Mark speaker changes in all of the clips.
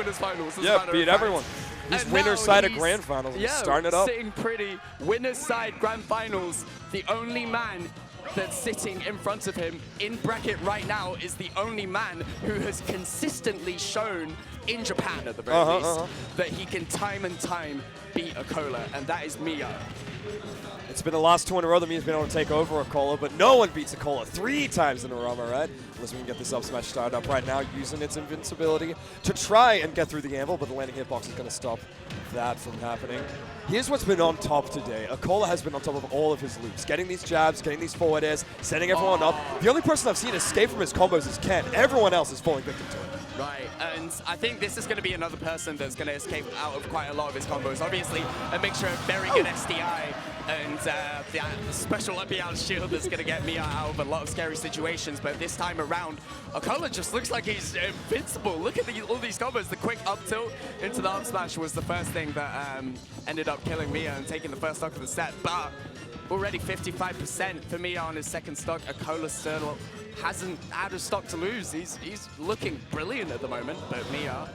Speaker 1: winners finals.
Speaker 2: Yeah, beat everyone. He's winner's side of grand finals.
Speaker 1: Yeah,
Speaker 2: starting it up.
Speaker 1: sitting pretty. Winner's side grand finals. The only man that's sitting in front of him in bracket right now is the only man who has consistently shown in Japan, at the very least, that he can time and time beat Acola, and that is Miya.
Speaker 2: It's been the last 2 in a row that Miya's been able to take over Acola, but no one beats Acola 3 times in a row, right? Unless we can get this up smash started up right now, using its invincibility to try and get through the anvil, but the landing hitbox is going to stop that from happening. Here's what's been on top today. Acola has been on top of all of his loops, getting these jabs, getting these forward airs, setting everyone up. The only person I've seen escape from his combos is Ken. Everyone else is falling victim to it.
Speaker 1: Right, and I think this is going to be another person that's going to escape out of quite a lot of his combos. Obviously, a mixture of very good SDI and the special up out shield that's going to get Miya out of a lot of scary situations. But this time around, Acola just looks like he's invincible. Look at all these combos. The quick up tilt into the up smash was the first thing that ended up killing Miya and taking the first stock of the set. But already 55% for Miya on his second stock. Acola still hasn't had a stock to lose. He's looking brilliant at the moment, but Miya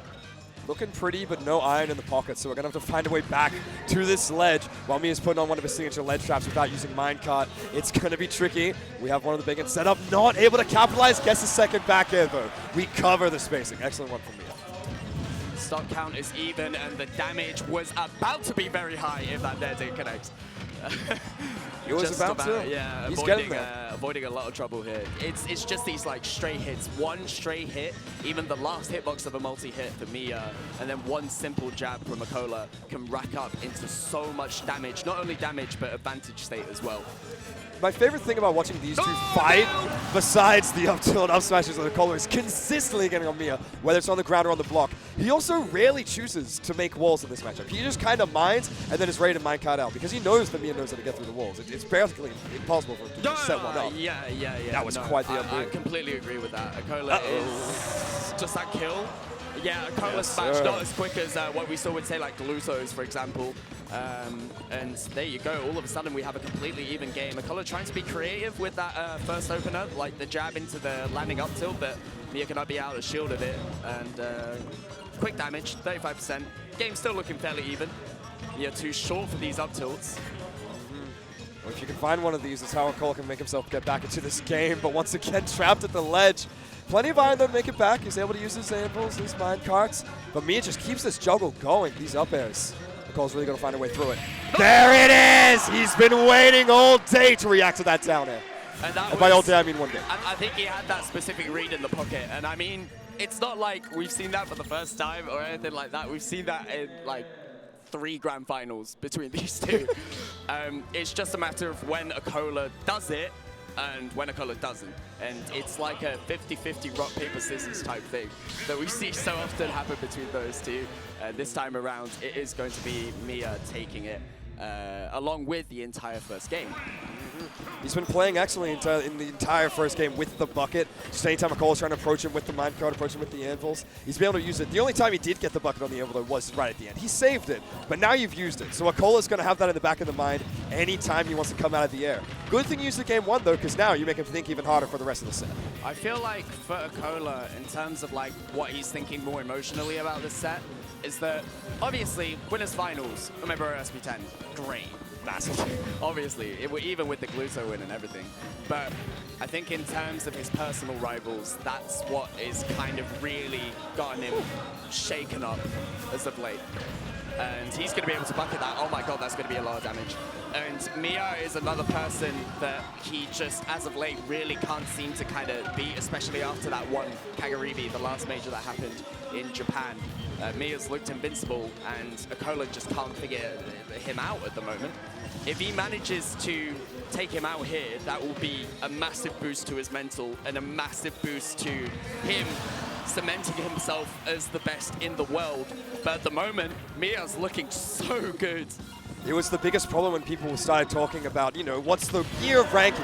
Speaker 2: looking pretty, but no iron in the pocket, so we're going to have to find a way back to this ledge while Miya's putting on one of his signature ledge traps without using minecart. It's going to be tricky. We have one of the big ones set up, not able to capitalize. Gets the second back air, though. We cover the spacing. Excellent one from Miya.
Speaker 1: Stock count is even, and the damage was about to be very high if that there didn't connect.
Speaker 2: It was about to.
Speaker 1: Yeah,
Speaker 2: he's getting there.
Speaker 1: Avoiding a lot of trouble here. It's just these like stray hits. One stray hit, even the last hitbox of a multi-hit for Miya, and then one simple jab from Acola can rack up into so much damage. Not only damage, but advantage state as well.
Speaker 2: My favorite thing about watching these two fight, besides the up tilt and up smashes of Acola, is consistently getting on Miya, whether it's on the ground or on the block. He also rarely chooses to make walls in this matchup. He just kind of mines and then is ready to minecart out because he knows that Miya knows how to get through the walls. It's practically impossible for him to just set one up.
Speaker 1: Yeah.
Speaker 2: That was quite the
Speaker 1: I completely agree with that. Acola is just that kill. Yeah, Acola's smash not as quick as what we saw with, say, like Glutos, for example. And there you go. All of a sudden, we have a completely even game. Acola trying to be creative with that first opener, like the jab into the landing up tilt, but Miya cannot be out of shield of it. And quick damage, 35%. Game still looking fairly even. Miya too short for these up tilts.
Speaker 2: Well, if you can find one of these, it's how Acola can make himself get back into this game. But once again, trapped at the ledge. Plenty of iron though to make it back. He's able to use his anvils, his mine carts. But Miya just keeps this juggle going, these up airs. Acola's really going to find a way through it. There it is! He's been waiting all day to react to that down air. And by all day, I mean one day.
Speaker 1: I think he had that specific read in the pocket. And I mean, it's not like we've seen that for the first time or anything like that. We've seen that in like 3 grand finals between these two. It's just a matter of when Acola does it and when Acola doesn't. And it's like a 50-50 rock, paper, scissors type thing that we see so often happen between those two. This time around, it is going to be Miya taking it along with the entire first game.
Speaker 2: He's been playing excellently in the entire first game with the bucket. Just anytime Acola's trying to approach him with the minecart, approach him with the anvils, he's been able to use it. The only time he did get the bucket on the anvil, though, was right at the end. He saved it, but now you've used it. So Acola's going to have that in the back of the mind anytime he wants to come out of the air. Good thing you used the game 1, though, because now you make him think even harder for the rest of the set.
Speaker 1: I feel like for Acola, in terms of like what he's thinking more emotionally about this set, is that obviously winners finals, Umebura SP10, great. Massive. Obviously, even with the Gluto win and everything. But I think in terms of his personal rivals, that's what is kind of really gotten him shaken up as of late. And he's going to be able to bucket that. Oh my god, that's going to be a lot of damage. And Miya is another person that he just, as of late, really can't seem to kind of beat, especially after that one Kagaribi, the last major that happened in Japan. Miya's looked invincible, and Acola just can't figure him out at the moment. If he manages to take him out here, that will be a massive boost to his mental and a massive boost to him cementing himself as the best in the world. But at the moment, Miya's looking so good.
Speaker 2: It was the biggest problem when people started talking about, you know, what's the year of ranking?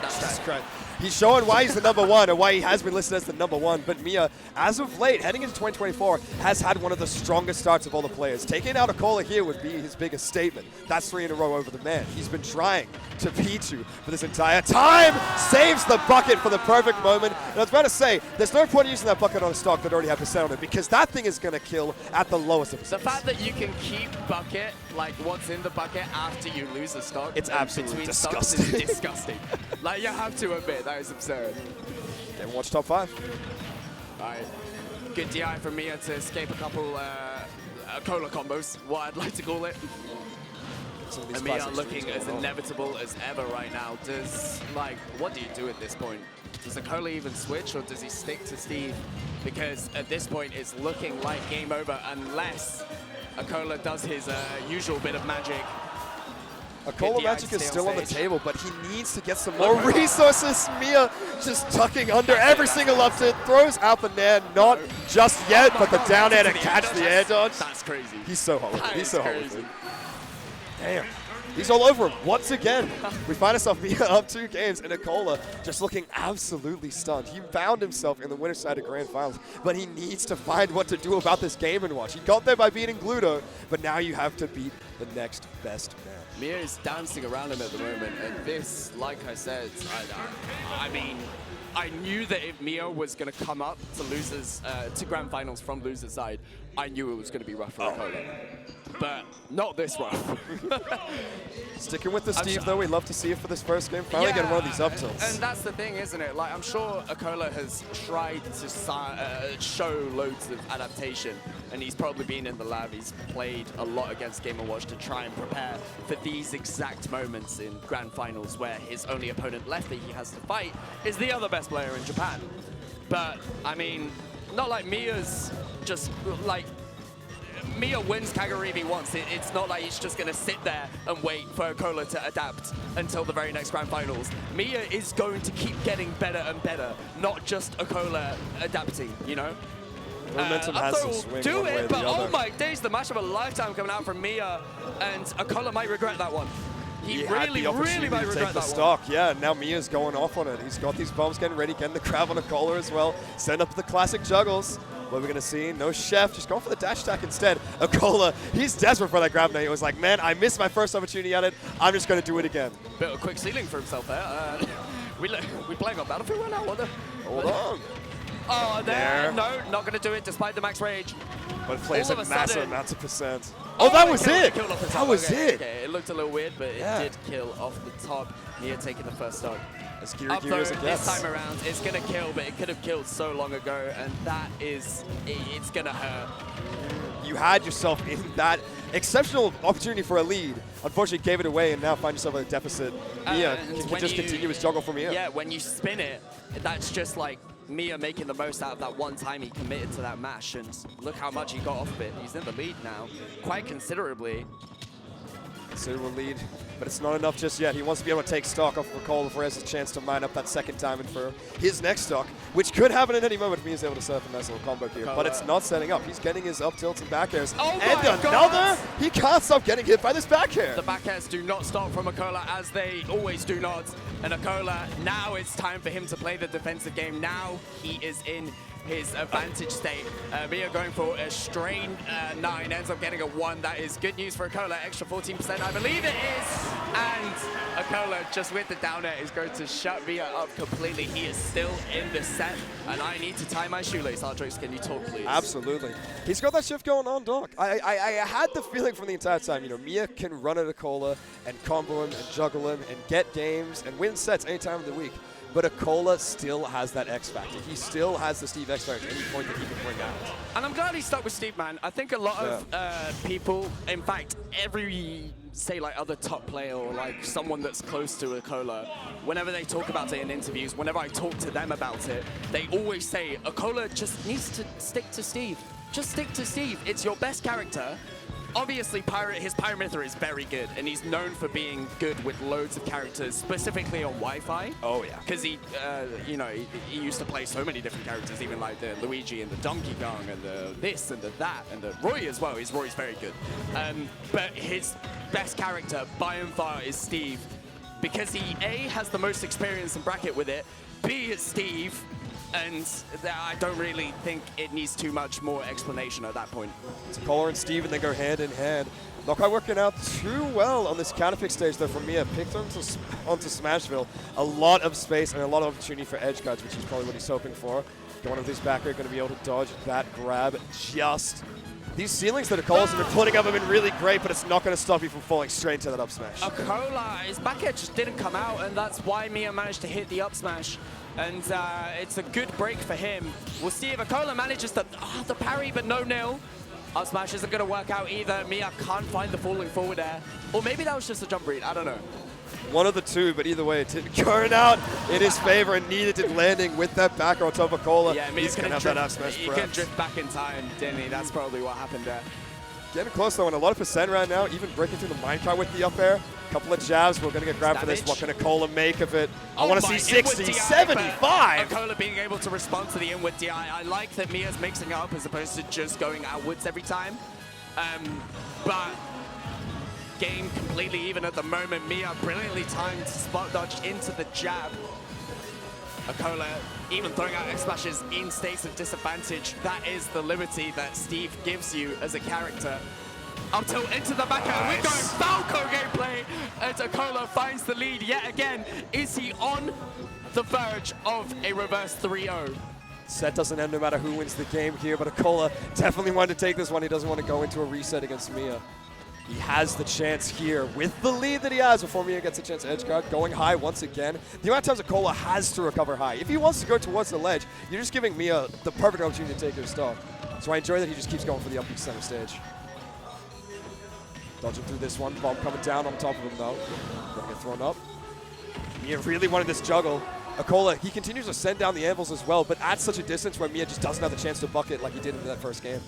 Speaker 2: He's showing why he's the #1 and why he has been listed as the #1. But Miya, as of late, heading into 2024, has had one of the strongest starts of all the players. Taking out Acola here would be his biggest statement. That's 3 in a row over the man. He's been trying to beat you for this entire time. Saves the bucket for the perfect moment. And I was about to say, there's no point in using that bucket on a stock that already have percent on it, because that thing is going to kill at the lowest of
Speaker 1: the fact that you can keep bucket, like what's in the bucket, after you lose a stock.
Speaker 2: It's absolutely disgusting.
Speaker 1: Is disgusting. Like, you have to admit, that is absurd.
Speaker 2: Game watch top 5.
Speaker 1: Alright. Good DI from Miya to escape a couple Acola combos, what I'd like to call it. And Miya looking as inevitable as ever right now. What do you do at this point? Does Acola even switch, or does he stick to Steve? Because at this point, it's looking like game over unless Acola does his usual bit of magic.
Speaker 2: Acola magic is still on the table, but he needs to get some more resources. Miya just tucking under every single up tilt, throws out the nair, not just yet, but the down air to catch the air dodge.
Speaker 1: That's crazy.
Speaker 2: He's so hot. He's so hot. Damn. He's all over him once again. We find ourselves Miya up 2 games, and Acola just looking absolutely stunned. He found himself in the winner's side of Grand Finals, but he needs to find what to do about this game and watch. He got there by beating Gluto, but now you have to beat the next best man.
Speaker 1: Miya is dancing around him at the moment, and this, like I said, I mean, I knew that if Miya was going to come up to losers, to Grand Finals from loser's side, I knew it was going to be rough for Acola. But not this rough.
Speaker 2: Sticking with the Steve, though, we love to see it for this first game. Finally getting one of these up tilts.
Speaker 1: And that's the thing, isn't it? Like, I'm sure Acola has tried to show loads of adaptation, and he's probably been in the lab. He's played a lot against Game & Watch to try and prepare for these exact moments in Grand Finals where his only opponent left that he has to fight is the other best player in Japan. But, I mean, not like Miya's just, like, Miya wins Kaguribi once. It's not like he's just going to sit there and wait for Acola to adapt until the very next Grand Finals. Miya is going to keep getting better and better, not just Acola adapting, you know?
Speaker 2: Momentum has to swing one way or the
Speaker 1: but
Speaker 2: other.
Speaker 1: oh my days, the match of a lifetime coming out from Miya, and Acola might regret that one. He really might regret that
Speaker 2: stock. Yeah, now Miya's going off on it. He's got these bombs getting ready, getting the grab on Acola as well. Send up the classic juggles. What are we going to see? No chef, just going for the dash attack instead. Acola, he's desperate for that grab now. He was like, man, I missed my first opportunity at it. I'm just going to do it again.
Speaker 1: Bit of a quick ceiling for himself there. We playing on Battlefield right now?
Speaker 2: Hold on.
Speaker 1: Oh, there. No, not going to do it despite the max rage.
Speaker 2: But it plays at massive amounts of percent.
Speaker 1: Oh,
Speaker 2: that was it.
Speaker 1: That was it. Okay, it looked a little weird, but it did kill off the top. Miya taking the first stock.
Speaker 2: As Giri as it gets.
Speaker 1: This time around, it's going to kill, but it could have killed so long ago, and that is, it's going to hurt.
Speaker 2: You had yourself in that exceptional opportunity for a lead. Unfortunately, gave it away, and now find yourself at a deficit. Miya can just continue his juggle from here.
Speaker 1: Yeah, when you spin it, that's just like Miya making the most out of that one time he committed to that mash, and look how much he got off of it. He's in the lead now, quite considerably.
Speaker 2: Considerable lead, but it's not enough just yet. He wants to be able to take stock off of Acola before he has a chance to mine up that second diamond for his next stock, which could happen at any moment if Miya's able to set up a nice little combo here. But it's not setting up. He's getting his up tilts and back airs.
Speaker 1: Oh
Speaker 2: and another! He can't stop getting hit by this back air.
Speaker 1: The back airs do not stop from Acola, as they always do not. And Acola, now it's time for him to play the defensive game. Now he is in his advantage state. Miya going for a strain 9, ends up getting a 1. That is good news for Acola, extra 14%, I believe it is. And Acola, just with the down air, is going to shut Miya up completely. He is still in the set, and I need to tie my shoelace. Ardrix, can you talk, please?
Speaker 2: Absolutely. He's got that shift going on, Doc. I had the feeling from the entire time, you know, Miya can run at Acola and combo him and juggle him and get games and win sets any time of the week. But Acola still has that X factor. He still has the Steve X factor at any point that he can bring out.
Speaker 1: And I'm glad he stuck with Steve, man. I think a lot of people, in fact, every, say, like, other top player or, like, someone that's close to Acola, whenever they talk about it in interviews, whenever I talk to them about it, they always say, Acola just needs to stick to Steve. Just stick to Steve. It's your best character. Obviously, his Pyramithra is very good, and he's known for being good with loads of characters, specifically on Wi-Fi.
Speaker 2: Oh, yeah.
Speaker 1: Because he, you know, he used to play so many different characters, even like the Luigi and the Donkey Kong and the this and the that and the Roy as well. Roy's very good. But his best character, by and far, is Steve. because he A, has the most experience in bracket with it, B, is Steve, and I don't really think it needs too much more explanation at that point.
Speaker 2: So Acola and Steve, and they go hand in hand. Not quite working out too well on this counterpick stage, though, from Miya. Picked onto Smashville. A lot of space and a lot of opportunity for edge guards, which is probably what he's hoping for. One of these back air going to be able to dodge that grab just. These ceilings that Acola's have been putting up have been really great, but it's not going to stop you from falling straight into that up smash.
Speaker 1: Acola, his back air just didn't come out, and that's why Miya managed to hit the up smash. And it's a good break for him. We'll see if Acola manages the parry, but no nil. Up smash isn't going to work out either. Miya can't find the falling forward air. Or maybe that was just a jump read, I don't know.
Speaker 2: One of the two, but either way, it didn't turn out in his favor, and neither did landing with that back on top of Acola.
Speaker 1: Yeah,
Speaker 2: he's going to have that up smash.
Speaker 1: He can drift back in time, didn't he? That's probably what happened there.
Speaker 2: Getting close though, and a lot of percent right now, even breaking through the minecart with the up air. Couple of jabs, we're going to get grabbed for this. What can Acola make of it? I want to see 60, 75!
Speaker 1: Acola being able to respond to the inward DI. I like that Miya's mixing up as opposed to just going outwards every time. But game completely even at the moment. Miya brilliantly timed spot dodge into the jab. Acola even throwing out X splashes in states of disadvantage. That is the liberty that Steve gives you as a character. Up tilt into the back end. We're going Falco gameplay as Acola finds the lead yet again. Is he on the verge of a reverse 3-0?
Speaker 2: Set doesn't end no matter who wins the game here, but Acola definitely wanted to take this one. He doesn't want to go into a reset against Miya. He has the chance here with the lead that he has before Miya gets a chance to edge guard, going high once again. The amount of times Acola has to recover high. If he wants to go towards the ledge, you're just giving Miya the perfect opportunity to take your stock. So I enjoy that he just keeps going for the up center stage. Dodging through this one, bomb coming down on top of him though. Gonna get thrown up. Miya really wanted this juggle. Acola, he continues to send down the anvils as well, but at such a distance where Miya just doesn't have the chance to bucket like he did in that first game.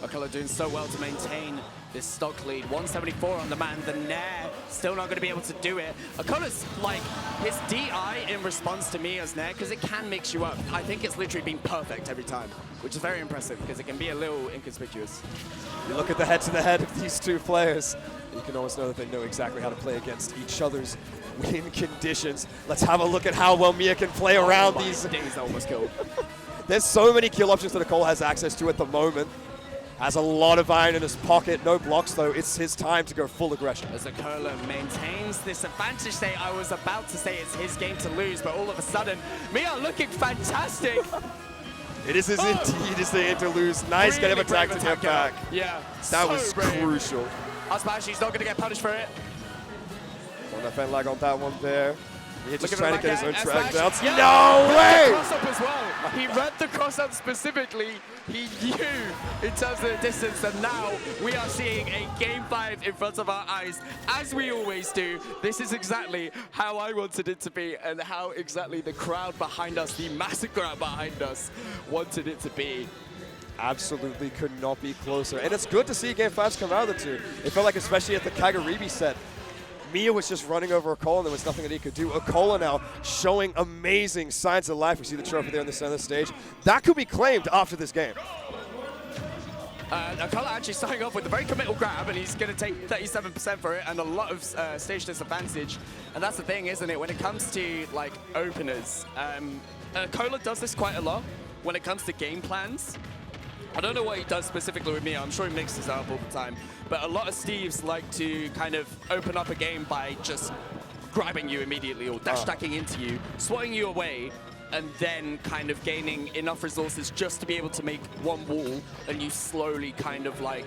Speaker 1: Acola doing so well to maintain this stock lead. 174 on the man. The Nair still not going to be able to do it. Acola's like his DI in response to Miya's Nair, because it can mix you up. I think it's literally been perfect every time, which is very impressive because it can be a little inconspicuous.
Speaker 2: You look at the head-to-head of these two players, you can almost know that they know exactly how to play against each other's win conditions. Let's have a look at how well Miya can play around these.
Speaker 1: Days almost killed.
Speaker 2: There's so many kill options that Acola has access to at the moment. Has a lot of iron in his pocket. No blocks, though. It's his time to go full aggression.
Speaker 1: As Acola maintains this advantage state, I was about to say it's his game to lose, but all of a sudden, Miya looking fantastic.
Speaker 2: It is indeed his game to lose. Nice
Speaker 1: Really
Speaker 2: kind of attack to get back.
Speaker 1: Yeah,
Speaker 2: That was crucial.
Speaker 1: Smash, he's not going to get punished for it.
Speaker 2: On that fan lag on that one there. He's just trying to get his own track down.
Speaker 1: Yeah.
Speaker 2: No way!
Speaker 1: Cross up as well. He read the cross up specifically. He knew in terms of the distance, and now we are seeing a Game 5 in front of our eyes, as we always do. This is exactly how I wanted it to be, and how exactly the crowd behind us, the massive crowd behind us, wanted it to be.
Speaker 2: Absolutely could not be closer. And it's good to see Game 5s come out of the two. It felt like, especially at the Kagaribi set, Miya was just running over Acola and there was nothing that he could do. Acola now showing amazing signs of life. We see the trophy there in the center of the stage. That could be claimed after this game.
Speaker 1: Acola actually starting off with a very committal grab, and he's going to take 37% for it and a lot of stage disadvantage. And that's the thing, isn't it? When it comes to like openers, Acola does this quite a lot when it comes to game plans. I don't know what he does specifically with Miya. I'm sure he mixes up all the time. But a lot of Steves like to kind of open up a game by just grabbing you immediately or dash stacking into you, swatting you away, and then kind of gaining enough resources just to be able to make one wall, and you slowly kind of like,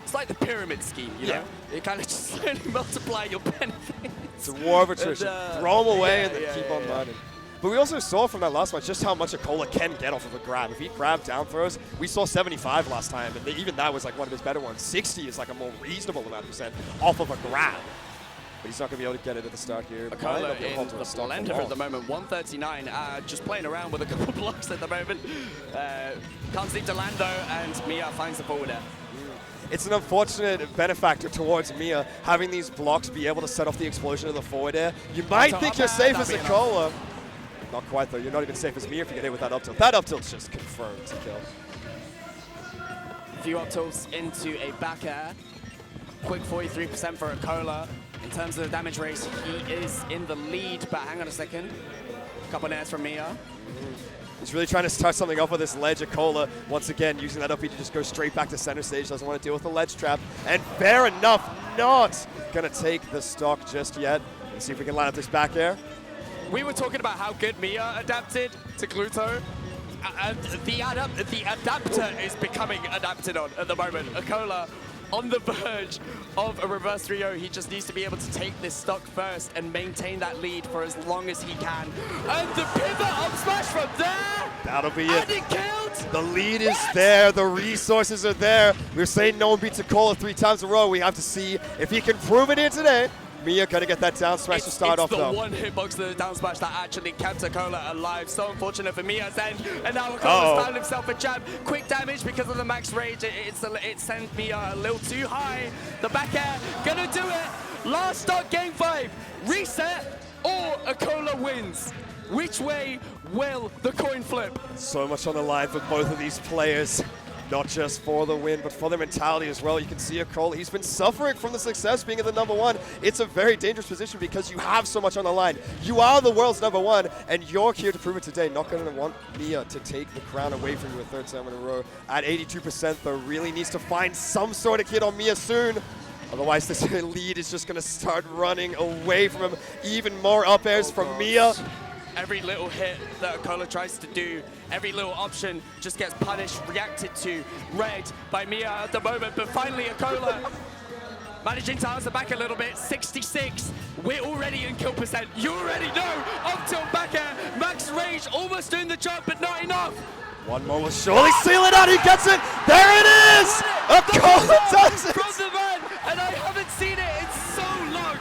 Speaker 1: it's like the pyramid scheme, you know? You kind of just slowly multiply your benefits.
Speaker 2: It's a war of attrition. Throw them away and then keep on running. But we also saw from that last match just how much Acola can get off of a grab. If he grabbed down throws, we saw 75 last time, and even that was like one of his better ones. 60 is like a more reasonable amount of percent off of a grab. But he's not going to be able to get it at the start here.
Speaker 1: Acola in the blender at the moment, 139, just playing around with a couple blocks at the moment. Can't seem to land though, and Miya finds the forward air.
Speaker 2: It's an unfortunate benefactor towards Miya, having these blocks be able to set off the explosion of the forward air. You might think you're safe as Acola. Not quite though, you're not even safe as Miya if you get hit with that up tilt. That up tilt's just confirmed to kill.
Speaker 1: A few up tilts into a back air. Quick 43% for Acola. In terms of the damage race, he is in the lead, but hang on a second. Couple nairs from Miya.
Speaker 2: He's really trying to start something up with this ledge. Acola, once again, using that up, he just goes straight back to center stage. Doesn't want to deal with the ledge trap. And fair enough, not going to take the stock just yet. Let's see if we can line up this back air.
Speaker 1: We were talking about how good Miya adapted to Gluto. The adapter is becoming adapted on at the moment. Acola on the verge of a reverse 3-0. He just needs to be able to take this stock first and maintain that lead for as long as he can. And the pivot up smash from there!
Speaker 2: That'll be
Speaker 1: and
Speaker 2: it.
Speaker 1: it killed!
Speaker 2: The lead is there. The resources are there. We were saying no one beats Acola 3 times in a row. We have to see if he can prove it here today. Miya gonna get that down smash to start off though.
Speaker 1: It's the one hitbox to the down smash that actually kept Acola alive. So unfortunate for Miya's end. And now Acola's found himself a jab. Quick damage because of the max rage. It sent Miya a little too high. The back air, gonna do it. Last stock, game 5. Reset or Acola wins. Which way will the coin flip?
Speaker 2: So much on the line for both of these players. Not just for the win, but for their mentality as well. You can see Acola, he's been suffering from the success being at the #1. It's a very dangerous position because you have so much on the line. You are the world's #1, and you're here to prove it today. Not going to want Miya to take the crown away from you a 3rd time in a row. At 82%, though, really needs to find some sort of hit on Miya soon. Otherwise, this lead is just going to start running away from him. Even more up airs from Miya.
Speaker 1: Every little hit that Acola tries to do, every little option just gets punished, reacted to, read by Miya at the moment. But finally, Acola managing to answer back a little bit. 66. We're already in kill percent. You already know. Up tilt back air. Max rage almost doing the job, but not enough.
Speaker 2: One more will surely seal it out. He gets it. There it is. Acola does it.
Speaker 1: From the man, and I haven't seen it in so long.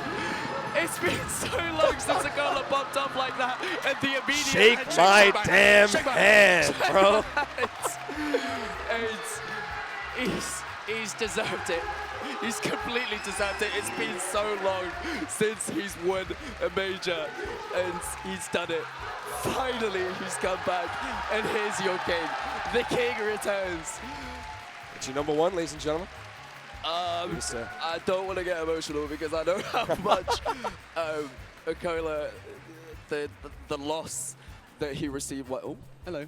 Speaker 1: It's been so long since Acola popped up like that, and the immediate
Speaker 2: Shake my damn hand, bro.
Speaker 1: He's deserved it. He's completely deserved it. It's been so long since he's won a major, and he's done it. Finally, he's come back, and here's your king. The king returns.
Speaker 2: It's your #1, ladies and gentlemen.
Speaker 1: I don't want to get emotional because I know how much Acola, the loss that he received. Oh, hello.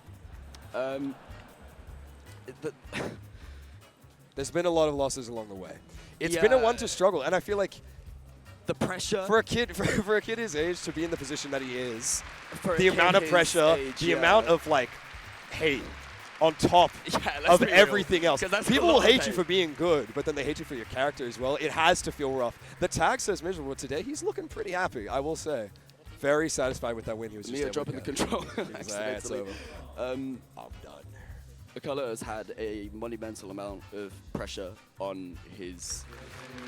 Speaker 2: There's been a lot of losses along the way. It's been a one to struggle, and I feel like
Speaker 1: the pressure
Speaker 2: for a kid his age to be in the position that he is, the amount of pressure, the amount of like hate on top of everything else. People will hate you for being good, but then they hate you for your character as well. It has to feel rough. The tag says miserable today. He's looking pretty happy, I will say. Very satisfied with that win. He was just
Speaker 1: Miya dropping the control.
Speaker 2: It's over.
Speaker 1: I'm done. Acola has had a monumental amount of pressure on his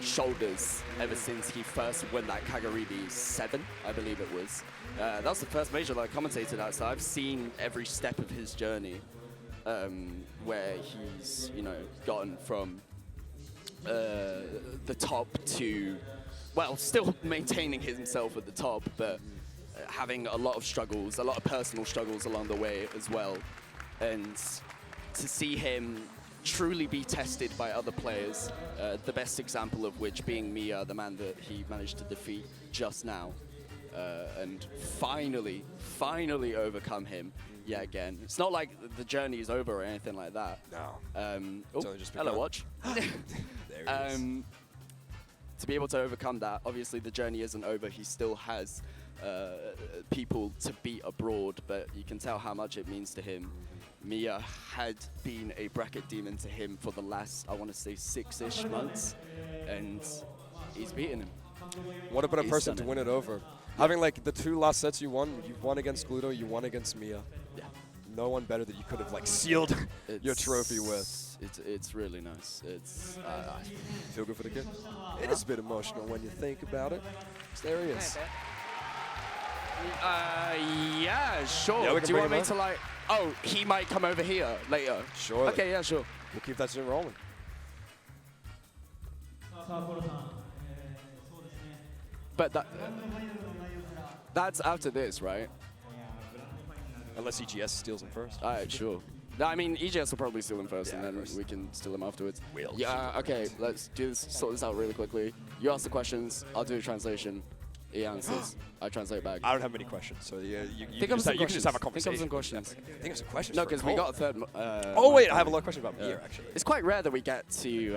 Speaker 1: shoulders ever since he first won that Kagaribi 7, I believe it was. That was the first major that I commentated at, so I've seen every step of his journey. Where he's, gotten from the top to, well, still maintaining himself at the top, but having a lot of struggles, a lot of personal struggles along the way as well. And to see him truly be tested by other players, the best example of which being Miya, the man that he managed to defeat just now, and finally overcome him. Yeah, again, it's not like the journey is over or anything like that.
Speaker 2: No.
Speaker 1: Hello, watch.
Speaker 2: There it is.
Speaker 1: To be able to overcome that, obviously the journey isn't over. He still has people to beat abroad, but you can tell how much it means to him. Miya had been a bracket demon to him for the last, I want to say, 6-ish months, and he's beaten him.
Speaker 2: What a better person to win it over. Having like the 2 last sets you won against Gluto, you won against Miya.
Speaker 1: Yeah.
Speaker 2: No one better that you could have like sealed your trophy with.
Speaker 1: It's really nice. It's
Speaker 2: feel good for the kid. It is a bit emotional when you think about it. There he is.
Speaker 1: Yeah, sure.
Speaker 2: Yeah,
Speaker 1: do you want me to like? Oh, he might come over here later.
Speaker 2: Sure.
Speaker 1: Okay, yeah, sure.
Speaker 2: We'll keep that shit rolling.
Speaker 1: But that's after this, right?
Speaker 2: Unless EGS steals him first.
Speaker 1: All right, sure. I mean, EGS will probably steal him first,
Speaker 2: Yeah,
Speaker 1: and then
Speaker 2: first.
Speaker 1: we can steal him afterwards.
Speaker 2: We'll
Speaker 1: Yeah, okay, let's sort this out really quickly. You ask the questions, I'll do the translation. He answers, I translate back.
Speaker 2: I don't have many questions, so yeah, you
Speaker 1: Think of some
Speaker 2: can just have a
Speaker 1: questions.
Speaker 2: conversation.
Speaker 1: Think of some questions.
Speaker 2: Think of some questions.
Speaker 1: No,
Speaker 2: for
Speaker 1: because we
Speaker 2: Acola.
Speaker 1: got a third.
Speaker 2: Oh wait,
Speaker 1: mic
Speaker 2: I have a
Speaker 1: coming.
Speaker 2: lot of questions about Miya actually.
Speaker 1: It's quite rare that we get to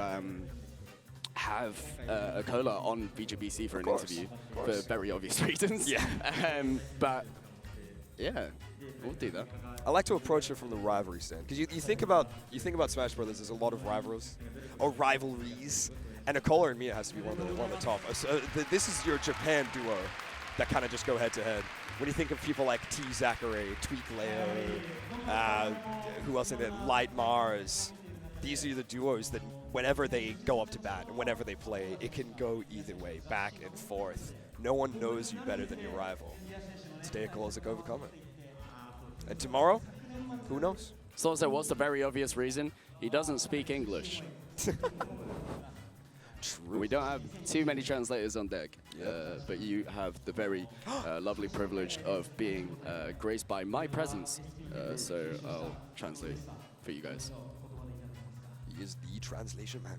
Speaker 1: have Acola on VGBC for an interview for very obvious reasons.
Speaker 2: Yeah.
Speaker 1: But yeah, we'll do that.
Speaker 2: I like to approach it from the rivalry stand because you think about Smash Brothers. There's a lot of rivalries, and Acola and Miya has to be one of the top. So, this is your Japan duo that kind of just go head to head. When you think of people like T Zachary, Tweak Leo, who else in there, Light Mars, these are the duos that whenever they go up to bat and whenever they play, it can go either way, back and forth. No one knows you better than your rival. Today, Acola's overcome it. And tomorrow, who knows?
Speaker 1: So also, what's the very obvious reason? He doesn't speak English.
Speaker 2: True.
Speaker 1: We don't have too many translators on deck, but you have the very lovely privilege of being graced by my presence. So I'll translate for you guys.
Speaker 2: He is the translation man.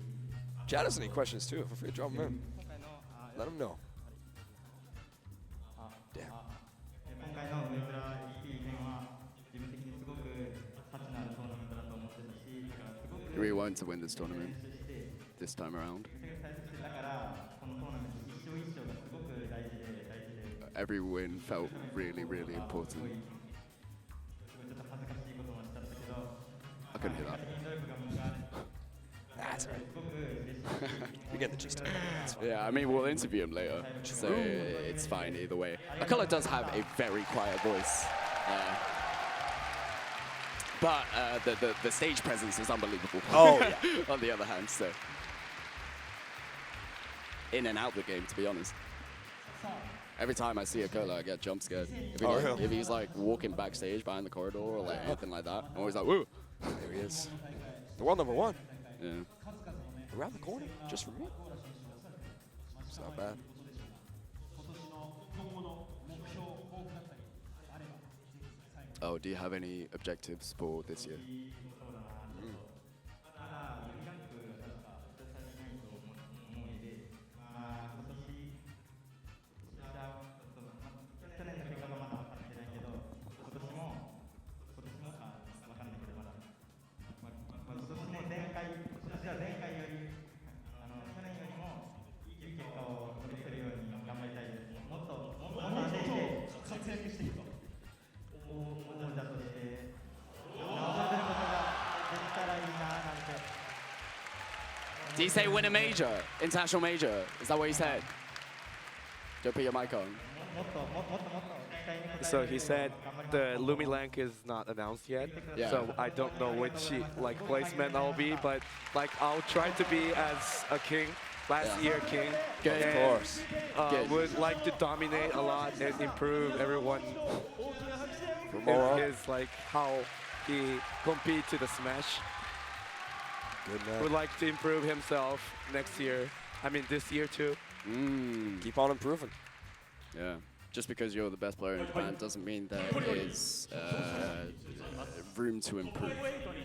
Speaker 2: Chad has any questions too. Feel free to drop them in. Let him know. Damn.
Speaker 3: 今回の梅倉 EP 戦は自分的にすごく価値のあるトーナメントだと思ってたし、だからすごく
Speaker 1: We want to win this tournament this time around.
Speaker 3: だからこのトーナメント一勝一勝がすごく大事で
Speaker 1: Every win felt really, really
Speaker 3: すごい
Speaker 1: important.
Speaker 3: ちょっと恥ずかしいこともしちゃったけど、
Speaker 1: I couldn't hear that.
Speaker 3: 責任努力が報われ
Speaker 2: That's right.
Speaker 3: すごく嬉しい。
Speaker 2: You get the gist of it. It's fine.
Speaker 1: Yeah, I mean, we'll interview him later, so it's fine either way. Acola does have a very quiet voice. But the stage presence is unbelievable.
Speaker 2: Oh, yeah.
Speaker 1: On the other hand, so. In and out the game, to be honest. Every time I see Acola, I get jump scared. If he's like walking backstage behind the corridor or like anything like that, I'm always like, woo!
Speaker 2: There he is. The world number one.
Speaker 1: Yeah.
Speaker 2: Around the corner, just for me. It's not bad.
Speaker 1: Oh, do you have any objectives for this year?
Speaker 3: まだ予備ランクが確か私たちないと思うので、まあ今年去年の結果がまだ分かってないけど、今年も分かんないけどまだ、今年ね今年は前回より去年よりもいい結果を残せるように頑張りたいです。もっと安定して活躍していくと。王者として名を馳せることができたらいいななんて。
Speaker 1: Did he say win a major? International major? Is that what he said? Don't put your mic on.
Speaker 4: So he said the Lumilank is not announced yet,
Speaker 1: Yeah.
Speaker 4: so I don't know which like placement I'll be, but like I'll try to be as a king. Last year king.
Speaker 1: Good.
Speaker 4: And,
Speaker 1: Of course. Good.
Speaker 4: Would like to dominate a lot and improve everyone. His like how he compete to the Smash.
Speaker 2: Good man.
Speaker 4: Would like to improve himself next year. I mean this year too.
Speaker 2: Keep on improving.
Speaker 1: Yeah. Just because you're the best player in Japan doesn't mean there is room to improve.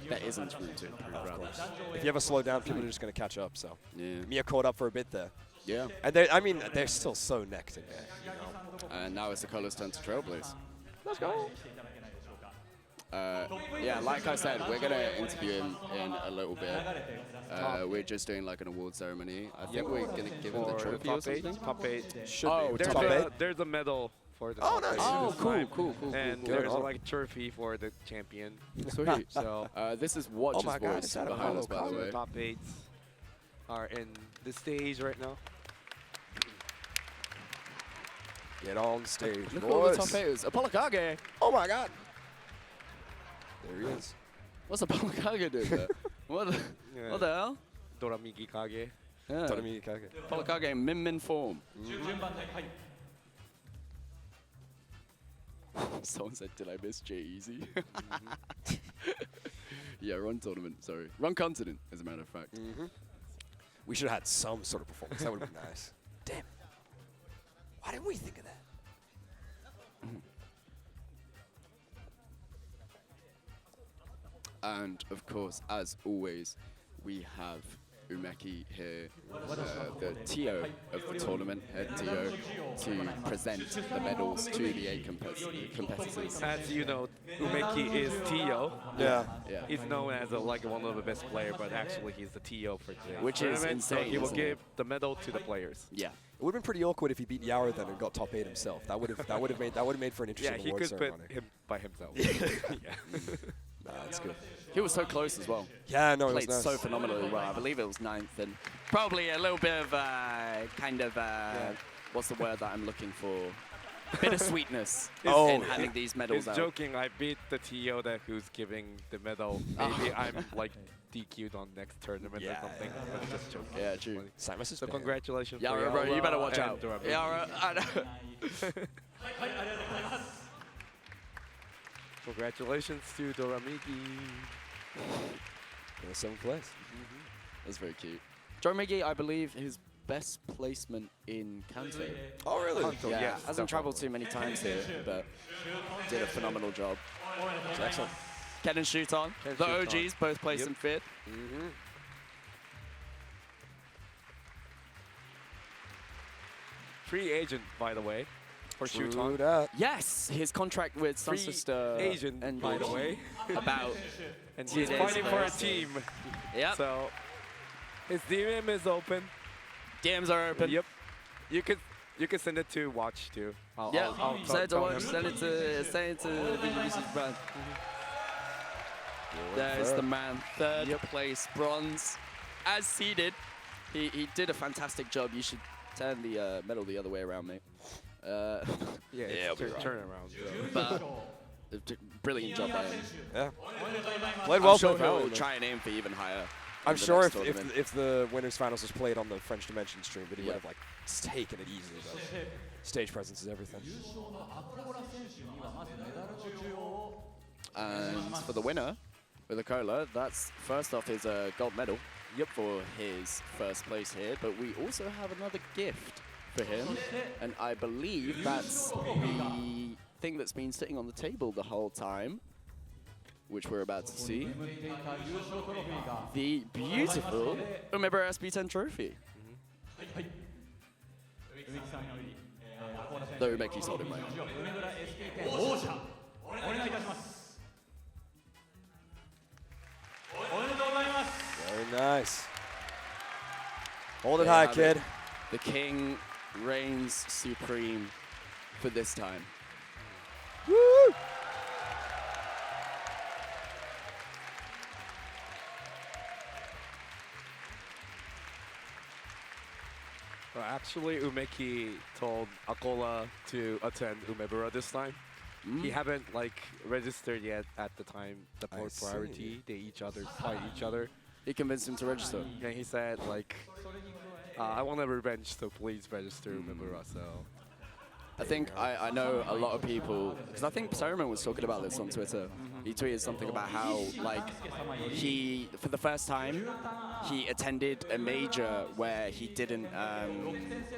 Speaker 1: There isn't room to improve, rather.
Speaker 2: If you ever slow down, people are just going to catch up. So
Speaker 1: Yeah.
Speaker 2: Miya caught up for a bit there.
Speaker 1: Yeah.
Speaker 2: And they're still so neck to neck. You know?
Speaker 1: And now it's Acola's turn to trailblaze.
Speaker 2: Let's go.
Speaker 1: Yeah, like I said, we're going to interview him in a little bit. We're just doing like an award ceremony. I think we're going to give him the
Speaker 4: For
Speaker 1: trophy or
Speaker 4: top eight.
Speaker 1: something.
Speaker 4: Top 8.
Speaker 2: Should
Speaker 1: Oh,
Speaker 2: be.
Speaker 4: There's
Speaker 2: Top
Speaker 4: a,
Speaker 2: eight.
Speaker 4: there's a medal for the
Speaker 2: Oh,
Speaker 4: top
Speaker 2: nice.
Speaker 4: eight
Speaker 1: Oh,
Speaker 4: this
Speaker 1: cool,
Speaker 4: time.
Speaker 1: cool, cool,
Speaker 4: And
Speaker 2: cool.
Speaker 4: there's
Speaker 2: Good.
Speaker 4: like trophy for the champion.
Speaker 1: Sweet.
Speaker 4: So
Speaker 1: This is Watch's
Speaker 2: my God,
Speaker 1: voice
Speaker 2: is that a
Speaker 1: behind us, by the
Speaker 2: hollow
Speaker 1: way.
Speaker 4: the top 8 are in the stage right now.
Speaker 2: Get on stage,
Speaker 1: Look at all the
Speaker 2: boys.
Speaker 1: top 8s. Apollo Kage!
Speaker 2: Oh my God. There he is.
Speaker 1: What's Apollo Kage doing there? What the,
Speaker 4: Yeah.
Speaker 1: what the hell?
Speaker 4: Doramigi Kage.
Speaker 1: Yeah.
Speaker 2: Torami Kage.
Speaker 1: Apollo Kage in Min form. Someone said, did I miss J-Easy? Yeah, run tournament, sorry. Run continent, as a matter of fact.
Speaker 2: We should have had some sort of performance. That would have been nice. Damn. Why didn't we think of that?
Speaker 1: And of course, as always, we have Umeki here, the TO of the tournament, head TO, to present the medals to the 8 competitors.
Speaker 4: As you know, Umeki is TO.
Speaker 2: Yeah.
Speaker 1: Yeah.
Speaker 4: He's known as like one of the best players, but actually he's the TO for today.
Speaker 1: Which is insane,
Speaker 4: So he will
Speaker 1: isn't it?
Speaker 4: give the medal to the players.
Speaker 1: Yeah.
Speaker 2: It would have been pretty awkward if he beat Yara then and got top 8 himself. That would have made for an
Speaker 4: Yeah,
Speaker 2: interesting
Speaker 4: he
Speaker 2: award
Speaker 4: could put
Speaker 2: ceremony.
Speaker 4: him by himself. yeah.
Speaker 2: Nah, that's good.
Speaker 1: He was so close as well.
Speaker 2: Yeah, no, it was
Speaker 1: Played
Speaker 2: nice.
Speaker 1: so phenomenally well. I believe it was 9th, and probably a little bit of what's the word that I'm looking for? Bittersweetness in handing these medals
Speaker 4: He's
Speaker 1: out.
Speaker 4: joking. I beat the TO that who's giving the medal. Maybe I'm like DQ'd on next tournament or something. But just joking.
Speaker 1: Yeah, true.
Speaker 4: Funny.
Speaker 2: Samus is
Speaker 4: So
Speaker 2: bad.
Speaker 4: congratulations.
Speaker 1: Yara,
Speaker 4: for
Speaker 1: bro, you better
Speaker 4: Acola
Speaker 1: watch
Speaker 4: and
Speaker 1: out.
Speaker 4: Dorami.
Speaker 1: Yara, I know.
Speaker 4: Congratulations to Doramiki.
Speaker 2: In 7th place.
Speaker 1: That's very cute. Dorami, I believe his best placement in Kanto.
Speaker 2: Oh, really?
Speaker 1: Yeah,
Speaker 4: yes,
Speaker 1: hasn't traveled too many times here, but did a phenomenal job.
Speaker 2: Excellent.
Speaker 1: Ken and Shuton,
Speaker 4: Ken
Speaker 1: the
Speaker 4: Shuton.
Speaker 1: OGs, both placed in 5th.
Speaker 4: Free agent, by the way, for
Speaker 2: True
Speaker 4: Shuton.
Speaker 2: that.
Speaker 1: Yes, his contract with Sun
Speaker 4: Free
Speaker 1: Sister
Speaker 4: agent,
Speaker 1: ended
Speaker 4: by the way.
Speaker 1: about
Speaker 4: And
Speaker 1: 2
Speaker 4: he's
Speaker 1: days
Speaker 4: fighting for
Speaker 1: ago.
Speaker 4: a team.
Speaker 1: Yep.
Speaker 4: So his DM is open.
Speaker 1: DMs are open.
Speaker 4: Yep. You can send it to Watch too.
Speaker 1: Yeah, send it to
Speaker 4: tell
Speaker 1: watch,
Speaker 4: him.
Speaker 1: send it to VGBootCamp brand. There's the man, 3rd place, bronze, as seeded. He did a fantastic job. You should turn the medal the other way around, mate.
Speaker 4: Yeah,
Speaker 2: it'll be
Speaker 4: turn around.
Speaker 1: But brilliant job by him.
Speaker 2: Yeah. Played well
Speaker 1: I'm sure
Speaker 2: for
Speaker 1: he'll
Speaker 2: Valorant.
Speaker 1: try and aim for even higher.
Speaker 2: I'm
Speaker 1: in the
Speaker 2: sure
Speaker 1: next
Speaker 2: if
Speaker 1: tournament.
Speaker 2: the winners finals was played on the French Dimension stream, but he would
Speaker 1: Yeah.
Speaker 2: have like taken it easily. Though. Stage presence is everything.
Speaker 1: And for the winner, with Acola, that's first off his gold medal. Yep, for his first place here. But we also have another gift for him, and I believe that's the thing that's been sitting on the table the whole time, which we're about to see. The beautiful Umebura SB10 trophy. Though Umeki's holding right now.
Speaker 2: Very nice. Hold it high,
Speaker 1: have
Speaker 2: kid.
Speaker 1: it. The king reigns supreme for this time.
Speaker 2: Woo!
Speaker 4: Well, actually, Umeki told Acola to attend Umebura this time. He haven't like registered yet at the time. The
Speaker 2: I see.
Speaker 4: priority, they fight each other.
Speaker 1: He convinced him to register.
Speaker 4: And he said like, I want a revenge, so please register Umebura. So
Speaker 1: I think I know a lot of people, because I think Ceremon was talking about this on Twitter. He tweeted something about how, like, he, for the first time, he attended a major where he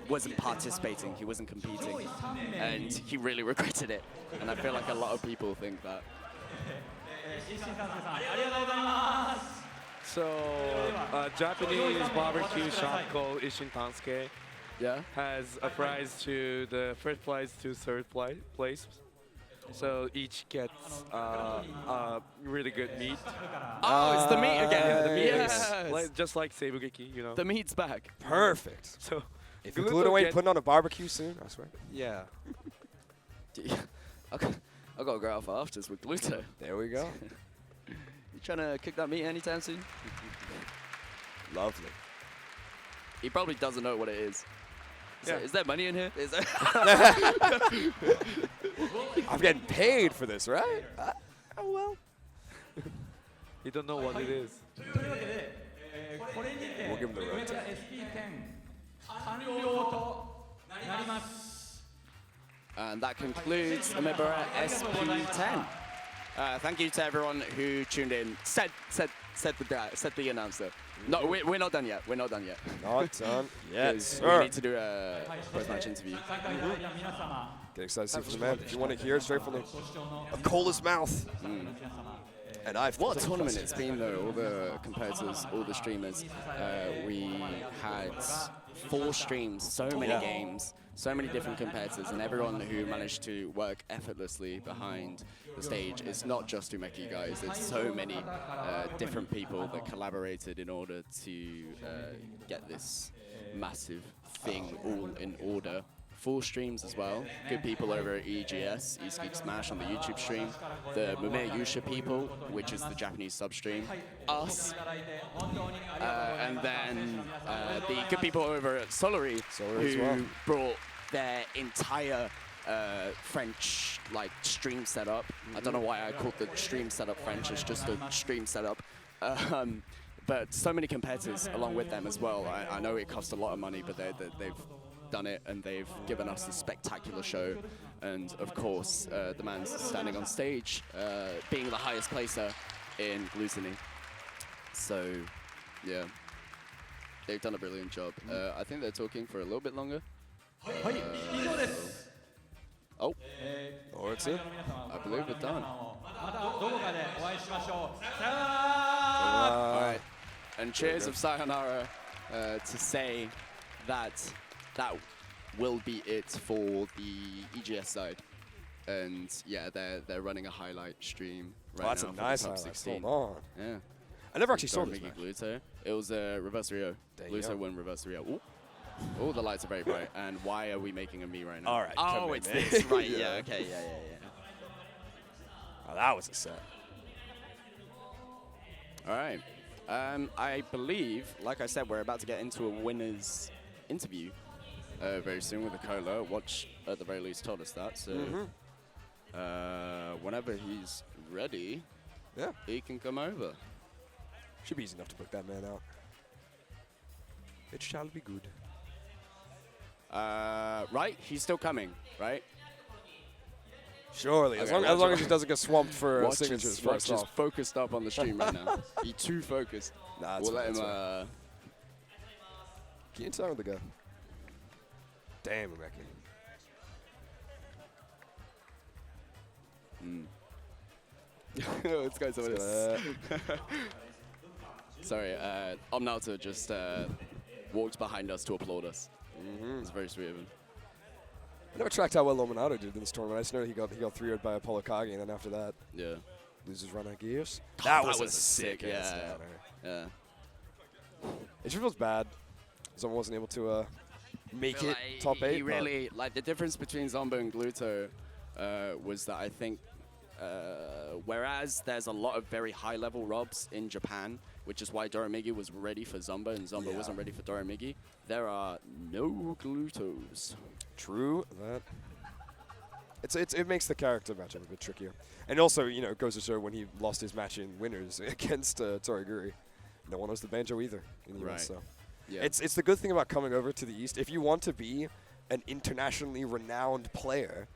Speaker 1: wasn't participating, he wasn't competing, and he really regretted it. And I feel like a lot of people think that.
Speaker 4: So, Japanese barbecue shop called Ishintansuke
Speaker 1: Yeah?
Speaker 4: has a prize to the first place to third place. So each gets really good meat.
Speaker 1: Oh, it's the meat again.
Speaker 4: Yeah, the meat
Speaker 1: Yes.
Speaker 4: again. Just like Seibugeki, you know.
Speaker 1: The meat's back.
Speaker 2: Perfect.
Speaker 4: So
Speaker 2: If
Speaker 4: Gluto
Speaker 2: Gluto ain't
Speaker 4: get-
Speaker 2: putting on a barbecue soon, I swear.
Speaker 4: yeah.
Speaker 1: I've got to go out for afters with Gluto.
Speaker 2: There we go.
Speaker 1: You trying to cook that meat anytime soon?
Speaker 2: Lovely.
Speaker 1: He probably doesn't know what it is.
Speaker 4: Yeah.
Speaker 1: Is there money in here? Is there
Speaker 2: I'm getting paid for this, right?
Speaker 1: oh well.
Speaker 4: You don't know what it is.
Speaker 2: We'll give him the road tag.
Speaker 1: And that concludes Umebura SP10. Thank you to everyone who tuned in. Said the announcer. No, we're not done yet. We're not done yet.
Speaker 2: Not done yet,
Speaker 1: 'Cause we
Speaker 2: sir.
Speaker 1: need to do a post-match interview.
Speaker 2: Get excited to see from the man. If you want to hear it straight from the Acola's mouth. And I've
Speaker 1: What a tournament it's been, though. All the competitors, all the streamers. We had 4 streams, so many games, so many different competitors, and everyone who managed to work effortlessly behind the stage. It's not just Umeki, guys. It's so many different people that collaborated in order to get this massive thing all in order. 4 streams as well. Good people over at EGS, Eastgeek Smash on the YouTube stream. The Miya Yusha people, which is the Japanese substream. Us. And then the good people over at Solary, who brought their entire French stream setup. I don't know why I called the stream setup French. It's just a stream setup. But so many competitors along with them as well. I know it costs a lot of money, but they've done it, and they've given us a spectacular show. And of course, the man's standing on stage, being the highest placer in Gluttony. So, yeah, they've done a brilliant job. I think they're talking for a little bit longer. Oh,
Speaker 2: or it's it.
Speaker 1: I believe we're done.
Speaker 2: All
Speaker 1: right, and cheers of sayonara to say that that will be it for the EGS side. And yeah, they're running a highlight stream right now.
Speaker 2: That's a nice
Speaker 1: top
Speaker 2: highlight.
Speaker 1: 16.
Speaker 2: Hold on.
Speaker 1: Yeah.
Speaker 2: I never actually saw this match.
Speaker 1: Gluto. It was a reverse Rio. Gluto won reverse Rio. Ooh. Oh, the lights are very bright. And why are we making a me right now?
Speaker 2: All right.
Speaker 1: Oh, it's this. Right, yeah, okay, yeah.
Speaker 2: Oh, that was a set.
Speaker 1: All right. I believe, like I said, we're about to get into a winner's interview very soon with Acola. Watch, at the very least, told us that. So whenever he's ready, he can come over.
Speaker 2: Should be easy enough to book that man out. It shall be good.
Speaker 1: Right? He's still coming, right?
Speaker 2: Surely, as long as he doesn't get swamped for signatures first
Speaker 1: Watch is
Speaker 2: off.
Speaker 1: focused up on the stream right now. He's too focused.
Speaker 2: Nah,
Speaker 1: we'll let him.
Speaker 2: Get inside with the guy. Damn, Umeki.
Speaker 1: Let's go to this. Sorry, Omnauta just walked behind us to applaud us. It's very sweet of him.
Speaker 2: I never tracked how well Lominato did in this tournament. I just know he got 3-0'd by Apollo Kage, and then after that, loses run out gears.
Speaker 1: That was a sick, yeah.
Speaker 2: It just feels bad. Someone wasn't able to make it top 8.
Speaker 1: He really, the difference between Zomba and Gluto was that I think, whereas there's a lot of very high-level Robs in Japan, which is why Doramigi was ready for Zomba and Zomba wasn't ready for Doramigi, there are no Glutos.
Speaker 2: True that. It makes the character matchup a bit trickier. And also, it goes to show when he lost his match in winners against Toriguri, no one knows the banjo either in the US. So it's the good thing about coming over to the East. If you want to be an internationally renowned player,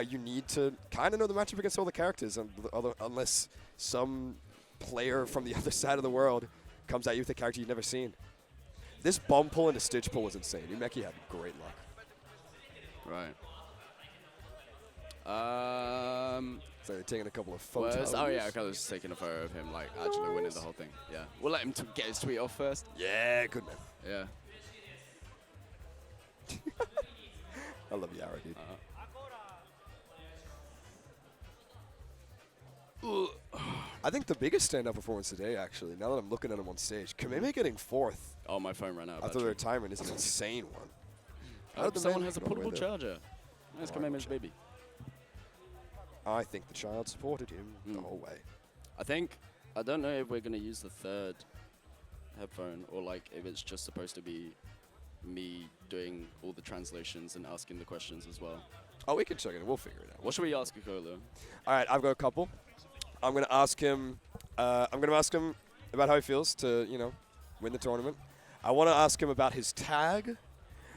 Speaker 2: you need to kind of know the matchup against all the characters, unless some player from the other side of the world comes at you with a character you've never seen. This bomb pull into Stitch pull was insane. Umeki had great luck.
Speaker 1: Right.
Speaker 2: So they're taking a couple of photos.
Speaker 1: Oh yeah, I was just taking a photo of him actually winning the whole thing. Yeah. We'll let him get his tweet off first.
Speaker 2: Yeah, good man.
Speaker 1: Yeah.
Speaker 2: I love Yara, dude. I think the biggest stand-up performance today, actually, now that I'm looking at him on stage, Kameme getting 4th.
Speaker 1: Oh, my phone ran out.
Speaker 2: After the retirement is an insane one.
Speaker 1: I hope someone has a portable charger. That's Kameme's baby.
Speaker 2: I think the child supported him the whole way.
Speaker 1: I don't know if we're going to use the third headphone or if it's just supposed to be me doing all the translations and asking the questions as well.
Speaker 2: Oh, we can check it. We'll figure it out.
Speaker 1: What should we ask Acola?
Speaker 2: All right, I've got a couple. I'm going to ask him about how he feels to, win the tournament. I want to ask him about his tag,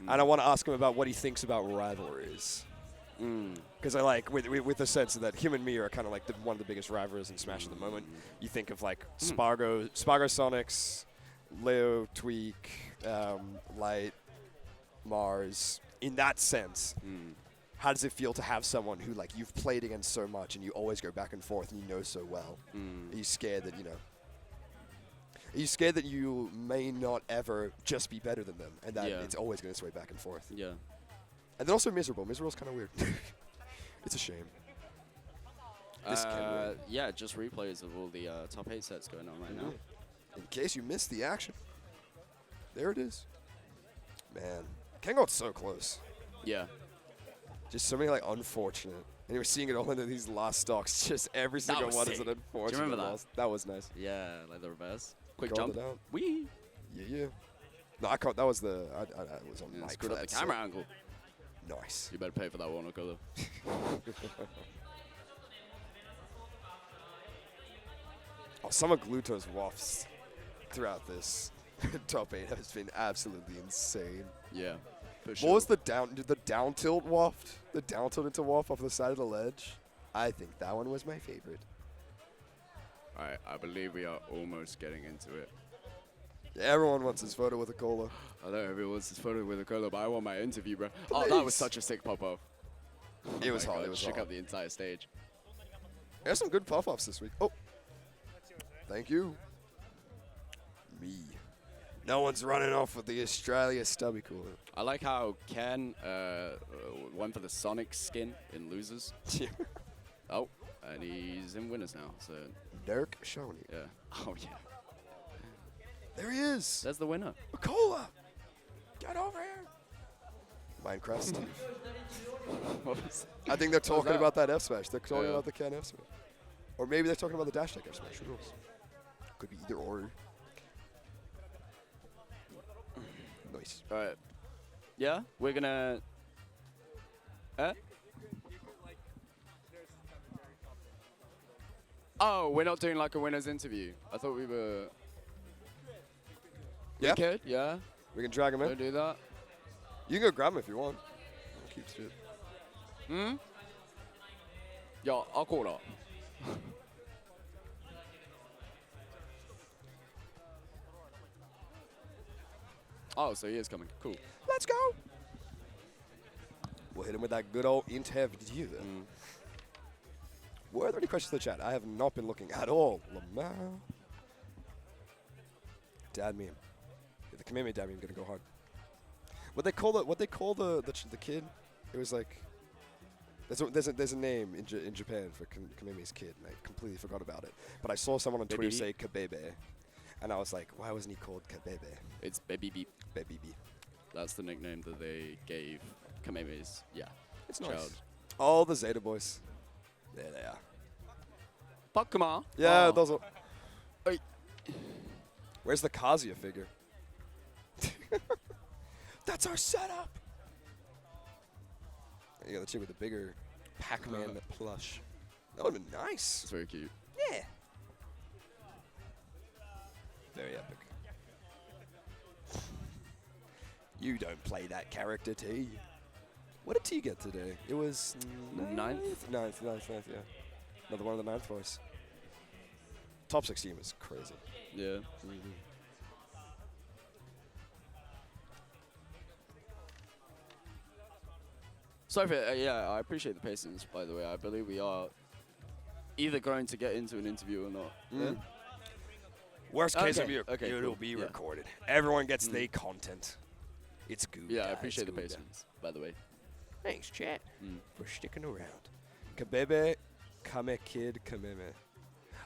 Speaker 2: and I want to ask him about what he thinks about rivalries. Because I like, with the sense that him and Miya are kind of one of the biggest rivalries in Smash at the moment. You think of Spargo Sonics, Leo, Tweak, Light, Mars. In that sense, how does it feel to have someone who like you've played against so much and you always go back and forth and you know so well? Are you scared that Are you scared that you may not ever just be better than them and that it's always going to sway back and forth?
Speaker 1: Yeah.
Speaker 2: And then also miserable. Miserable's kind of weird. It's a shame. This can win.
Speaker 1: Yeah, just replays of all the top 8 sets going on right now.
Speaker 2: In case you missed the action, there it is. Man, Ken got so close.
Speaker 1: Yeah.
Speaker 2: Just so many like unfortunate. And you were seeing it all into these last stocks. Just every single
Speaker 1: was
Speaker 2: one is
Speaker 1: sick.
Speaker 2: an unfortunate.
Speaker 1: Do you remember that?
Speaker 2: loss. That was nice.
Speaker 1: Yeah, like the reverse. Quick
Speaker 2: Called
Speaker 1: jump.
Speaker 2: it out.
Speaker 1: Wee.
Speaker 2: Yeah. No, I can't. That was the. I was on mic.
Speaker 1: Screwed
Speaker 2: for
Speaker 1: up the
Speaker 2: that,
Speaker 1: camera
Speaker 2: so-
Speaker 1: angle.
Speaker 2: Nice.
Speaker 1: You better pay for that one, Acola.
Speaker 2: Oh, some of Gluto's wafts throughout this top 8 has been absolutely insane.
Speaker 1: Yeah. For
Speaker 2: What was the down tilt waft? The down tilt into waft off the side of the ledge? I think that one was my favorite.
Speaker 1: Alright, I believe we are almost getting into it.
Speaker 2: Everyone wants his photo with a cola.
Speaker 1: I know everyone wants this photo with Acola, but I want my interview, bro. Oh, that was such a sick pop-off.
Speaker 2: It was
Speaker 1: my
Speaker 2: hot.
Speaker 1: God,
Speaker 2: It was
Speaker 1: shook
Speaker 2: hot.
Speaker 1: up the entire stage.
Speaker 2: There's some good puff-offs this week. Oh. Thank you. Me. No one's running off with the Australia stubby cooler.
Speaker 1: I like how Ken went for the Sonic skin in losers. Oh, and he's in winners now, so
Speaker 2: Dirk Shoney.
Speaker 1: yeah. Oh, yeah.
Speaker 2: There he is.
Speaker 1: There's the winner.
Speaker 2: Acola. Get over here. Minecraft Steve.
Speaker 1: What was
Speaker 2: I think they're talking
Speaker 1: that?
Speaker 2: about that F smash. They're talking
Speaker 1: Yeah.
Speaker 2: about the Ken F smash. Or maybe they're talking about the dash deck F smash. Who knows? Could be either or. Nice.
Speaker 1: Alright. Yeah, we're gonna. Oh, we're not doing like a winner's interview. I thought we were.
Speaker 2: Yeah.
Speaker 1: We could, yeah.
Speaker 2: We can drag him in.
Speaker 1: Don't do that.
Speaker 2: You can go grab him if you want. Keeps it.
Speaker 1: Yeah, I'll call it. Oh, so he is coming. Cool.
Speaker 2: Let's go. We'll hit him with that good old interview then. Were there any questions in the chat? I have not been looking at all. Lamar. Dad meme. Yeah, the Kameme dad meme gonna go hard. What they call the kid? It was like there's a name in Japan for Kameme's kid, and I completely forgot about it. But I saw someone on Twitter say Kabebe, and I was like, why wasn't he called Kabebe?
Speaker 1: It's Baby Beep.
Speaker 2: Baby B.
Speaker 1: That's the nickname that they gave Kameme's,
Speaker 2: It's
Speaker 1: child.
Speaker 2: nice. All the Zeta boys. There they are.
Speaker 1: Pokemon.
Speaker 2: Yeah,
Speaker 1: Oh.
Speaker 2: those are.
Speaker 1: Oi.
Speaker 2: Where's the Kazuya figure? That's our setup. You got the chick with the bigger Pac-Man plush. That would have been nice.
Speaker 1: It's very cute.
Speaker 2: Yeah. Very epic. You don't play that character, T. What did T get today? It was
Speaker 1: Ninth?
Speaker 2: Ninth, yeah. Another one of the 9th boys. Top 16 was crazy.
Speaker 1: Yeah. Sorry for yeah, I appreciate the patience, by the way. I believe we are either going to get into an interview or not. Yeah?
Speaker 2: Worst case
Speaker 1: Okay,
Speaker 2: of
Speaker 1: okay,
Speaker 2: it'll
Speaker 1: cool,
Speaker 2: be
Speaker 1: yeah.
Speaker 2: recorded. Everyone gets their content. It's good.
Speaker 1: Yeah, I
Speaker 2: guys,
Speaker 1: appreciate the
Speaker 2: good.
Speaker 1: patience, by the way.
Speaker 2: Thanks, chat, for sticking around. Kabebe, Kame Kid, Kameme.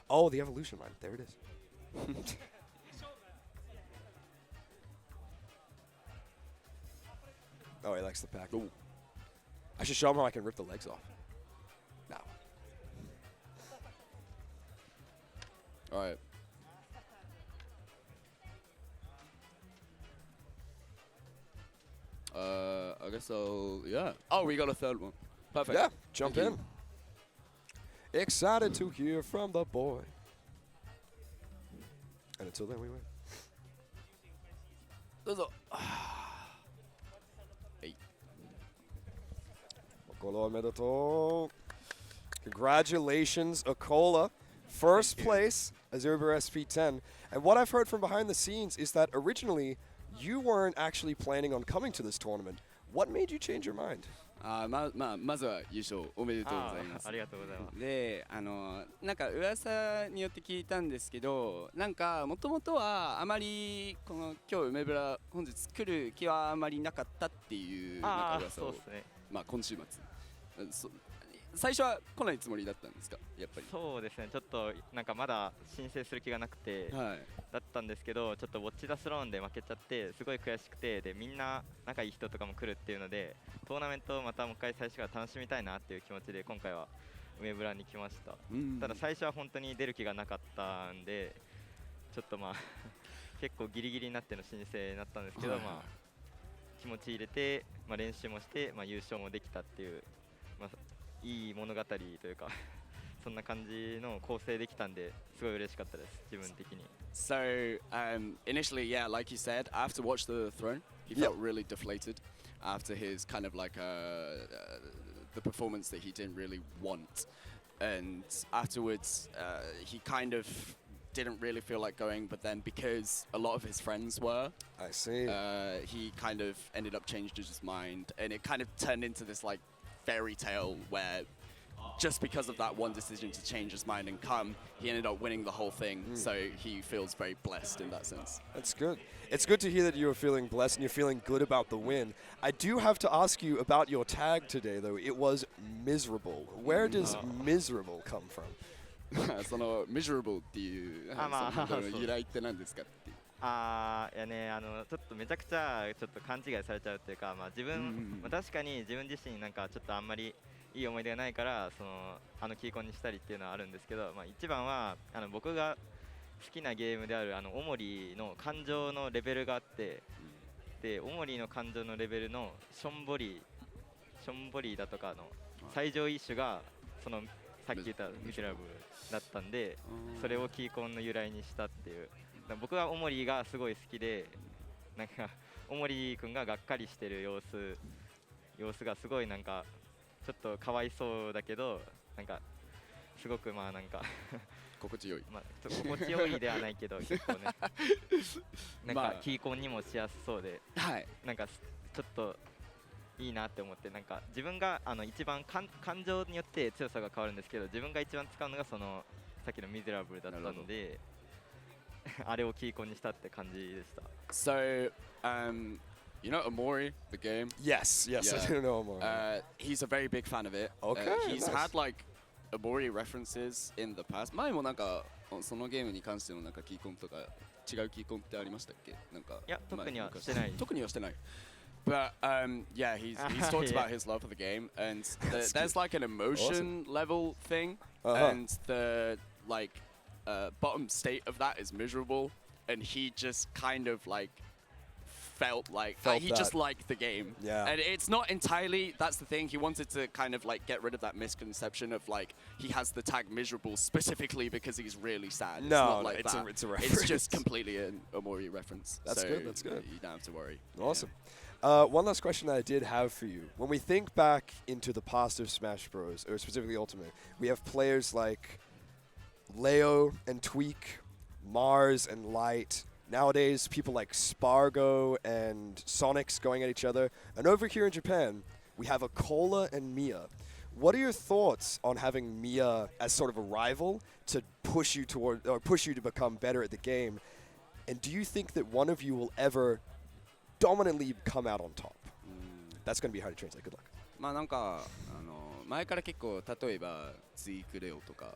Speaker 2: Oh, the evolution line. There it is. Oh, he likes the pack.
Speaker 1: Ooh.
Speaker 2: I should show him how I can rip the legs off. No.
Speaker 1: All right. I guess I'll, yeah. Oh, we got a third one. Perfect.
Speaker 2: Yeah, jump
Speaker 1: Thank
Speaker 2: in.
Speaker 1: you.
Speaker 2: Excited to hear from the boy. And until then, we win.
Speaker 1: There's a, hey.
Speaker 2: Acola Medato. Congratulations, Acola. First place as Umebura SP10. And what I've heard from behind the scenes is that originally you weren't actually planning on coming to this tournament. What made you change your mind?
Speaker 1: まずは優勝おめでとうございます。
Speaker 3: ありがとうございます。
Speaker 1: で、なんか噂によって聞いたんですけど、なんかもともとはあまりこの今日梅村本日来る気はあまりなかったっていうなんか噂を、
Speaker 3: そうですね。
Speaker 1: 今週末、最初は来ないつもりだったんですか、やっぱり。
Speaker 3: そうですね、ちょっとなんかまだ申請する気がなくて、
Speaker 1: はい。
Speaker 3: だったんですけど、ちょっとウォッチ・ザ・スローンで負けちゃって、すごい悔しくて、でみんな仲いい人とかも来るっていうので、トーナメントをまたもう一回最初から楽しみたいなっていう気持ちで、今回は梅村に来ました。ただ最初は本当に出る気がなかったんで、ちょっと結構ギリギリになっての申請になったんですけど、気持ち入れて、練習もして、優勝もできたっていう、いい物語というかそんな感じの構成できたんですごい嬉しかったです、自分的に。
Speaker 1: So initially, yeah, like you said, after Watch the Throne, he felt really deflated after his kind of like the performance that he didn't really want, and afterwards he kind of didn't really feel like going, but then because a lot of his friends were,
Speaker 2: I see.
Speaker 1: He kind of ended up changed his mind, and it kind of turned into this like fairy tale where just because of that one decision to change his mind and come, he ended up winning the whole thing. So he feels very blessed in that sense.
Speaker 2: That's good. It's good to hear that you're feeling blessed and you're feeling good about the win. I do have to ask you about your tag today, though. It was miserable. Where does miserable come from?
Speaker 1: その miserable っていうその由来って何ですかっていう。
Speaker 3: いやね、ちょっとめちゃくちゃちょっと勘違いされちゃうっていうか、自分、確かに自分自身なんかちょっとあんまりいい思い出がないからキーコンにしたりっていうのはあるんですけど、一番は僕が好きなゲームであるオモリの感情のレベルがあって、でオモリの感情のレベルのションボリーだとかの最上位種がさっき言ったミセラブルだったんで、それをキーコンの由来にしたっていう。僕はオモリがすごい好きで、なんかオモリ君ががっかりしてる様子がすごいなんかちょっとかわいそうだけど、なんかすごくなんか
Speaker 1: 心地よい。
Speaker 3: 心地よいではないけど結構ね、なんかキーコンにもしやすそうで、なんかちょっといいなって思って、なんか自分が一番感情によって強さが変わるんですけど、自分が一番使うのがさっきのミゼラブルだったんで、あれをキーコンにしたって感じでした。
Speaker 1: So, you know Omori, the game?
Speaker 2: Yes, I do know Omori.
Speaker 1: He's a very big fan of it.
Speaker 2: Okay,
Speaker 1: he's
Speaker 2: nice.
Speaker 1: had like Omori references in the past. 前もなんかそのゲームに関してのなんかキーコンとか違うキーコンってありましたっけ？なんか
Speaker 3: いや特にはしてない。
Speaker 1: 特にはしてない。But yeah, he's talked about his love for the game, and there's like an emotion level thing, and the like bottom state of that is miserable, and he just kind of like felt he just liked the game.
Speaker 2: Yeah.
Speaker 1: And it's not entirely, that's the thing, he wanted to kind of like get rid of that misconception of like he has the tag miserable specifically because he's really sad.
Speaker 2: No,
Speaker 1: it's not like
Speaker 2: it's
Speaker 1: that.
Speaker 2: a reference.
Speaker 1: It's just completely an Omori reference.
Speaker 2: That's
Speaker 1: so
Speaker 2: good, that's good.
Speaker 1: You don't have to worry.
Speaker 2: Awesome. One last question that I did have for you. When we think back into the past of Smash Bros, or specifically Ultimate, we have players like Leo and Tweak, Mars and Light. Nowadays, people like Spargo and Sonics going at each other. And over here in Japan, we have Acola and Miya. What are your thoughts on having Miya as sort of a rival to push you to become better at the game? And do you think that one of you will ever dominantly come out on top? That's going to be hard to translate. Good luck.
Speaker 1: なんか前から結構例えばツイークレオとか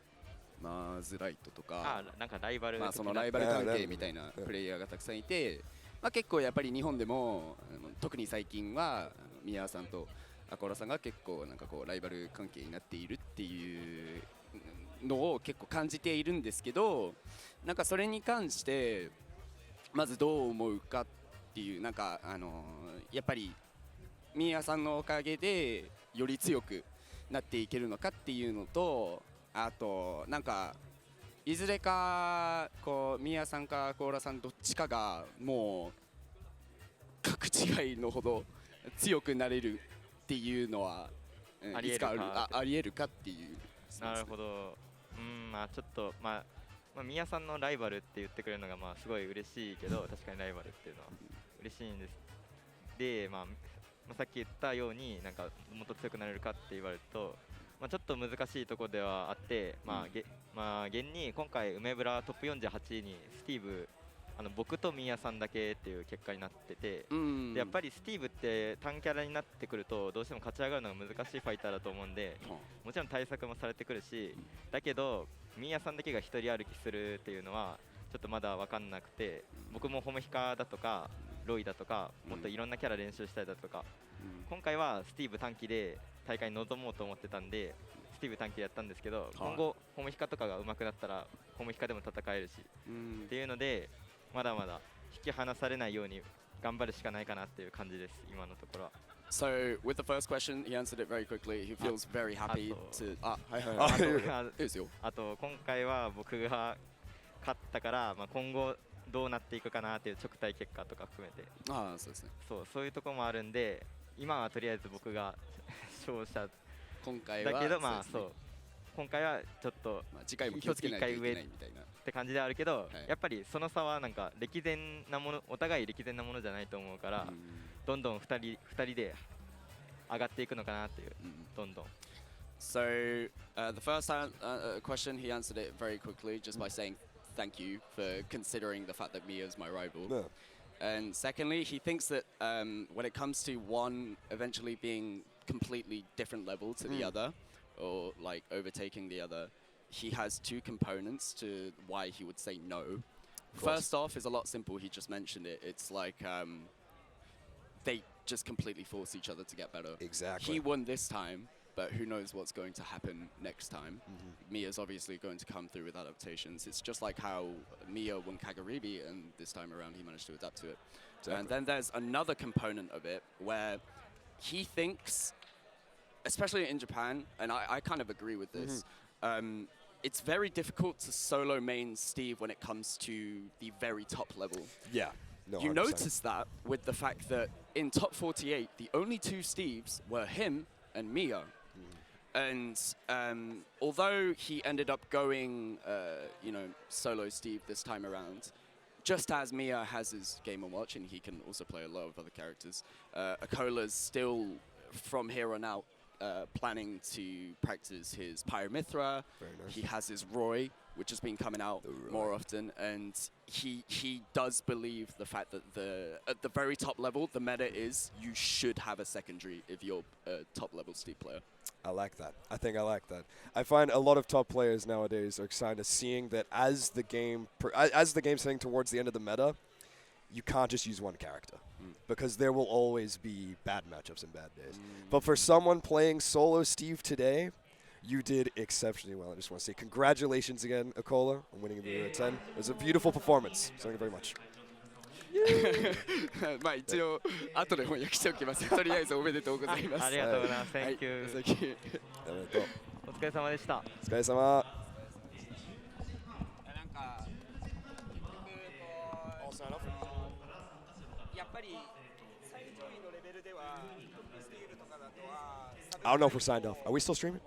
Speaker 1: マーズライトとか、
Speaker 3: なんかライバル
Speaker 1: そのライバル関係みたいなプレイヤーがたくさんいて、結構やっぱり日本でも特に最近はミヤさんとアコラさんが結構なんかこうライバル関係になっているっていうのを結構感じているんですけど、なんかそれに関してまずどう思うかっていう、なんかやっぱりミヤさんのおかげでより強くなっていけるのかっていうのと、あとなんかいずれかこうミヤさんかコーラさんどっちかがもう格違いのほど強くなれるっていうのはいつかありえるかっていう。
Speaker 3: なるほど。ちょっとミヤさんのライバルって言ってくれるのがすごい嬉しいけど、確かにライバルっていうのは嬉しいんです。でさっき言ったようになんかもっと強くなれるかって言われると、ちょっと難しいところではあって、現に今回梅村トップ48位にスティーブ、僕とミヤさんだけっていう結果になってて、でやっぱりスティーブって単キャラになってくるとどうしても勝ち上がるのが難しいファイターだと思うんで、もちろん対策もされてくるし、だけどミヤさんだけが一人歩きするっていうのはちょっとまだ分かんなくて、僕もホムヒカだとかロイだとかもっといろんなキャラ練習したりだとか、今回はスティーブ短期で大会に臨もうと思ってたんでスティーブ短期でやったんですけど、今後ホムヒカとかが上手くなったらホムヒカでも戦えるし、っていうのでまだまだ引き離されないように頑張るしかないかなっていう感じです、今のところは。
Speaker 1: So with the first question, he answered it very quickly. He feels very happy to.
Speaker 3: あと今回は僕が勝ったから、今後どうなっていくかなっていう直対結果とか含めて、そういうところもあるんで、今はとりあえず僕が勝者だけど、今回はちょっと
Speaker 1: 次回も気をつけないといけないみたいな
Speaker 3: って感じではあるけど、やっぱりその差はなんか歴然なもの、お互い歴然なものじゃないと思うから、どんどん2人で上がっていくのかなっていう、どんどん。
Speaker 1: So the first question, he answered it very quickly just by saying thank you for considering the fact that Miya is my rival.
Speaker 2: Yeah.
Speaker 1: And secondly, he thinks that when it comes to one eventually being completely different level to the other, or like overtaking the other, he has two components to why he would say no. First off is a lot simple. He just mentioned it. It's like they just completely force each other to get better.
Speaker 2: Exactly.
Speaker 1: He won this time, but who knows what's going to happen next time. Miya's obviously going to come through with adaptations. It's just like how Miya won Kagaribi, and this time around he managed to adapt to it. Exactly. And then there's another component of it where he thinks, especially in Japan, and I kind of agree with this, it's very difficult to solo main Steve when it comes to the very top level.
Speaker 2: Yeah. No,
Speaker 1: you
Speaker 2: 100%.
Speaker 1: notice that with the fact that in top 48, the only two Steves were him and Miya. And although he ended up going, solo Steve this time around, just as Miya has his Game & Watch and he can also play a lot of other characters, Acola's still, from here on out, planning to practice his Pyramithra.
Speaker 2: Very nice.
Speaker 1: He has his Roy, which has been coming out more often, and he does believe the fact that at the very top level, the meta is you should have a secondary if you're a top level Steve player.
Speaker 2: I like that. I think I like that. I find a lot of top players nowadays are kind of seeing that as the game's heading towards the end of the meta, you can't just use one character because there will always be bad matchups and bad days. But for someone playing solo Steve today, you did exceptionally well. I just want to say congratulations again, Acola, on winning the 10. It was a beautiful performance. Thank you very much.
Speaker 1: まあ一応後で翻訳しておきます。とりあえずおめでとうございます。
Speaker 3: ありがとうございます。Thank you。お疲れ様でした。
Speaker 2: お疲れ様。
Speaker 1: やっぱり最上位のレベルではスティールとかだとは
Speaker 2: I don't know if we're signed off. Are we still streaming?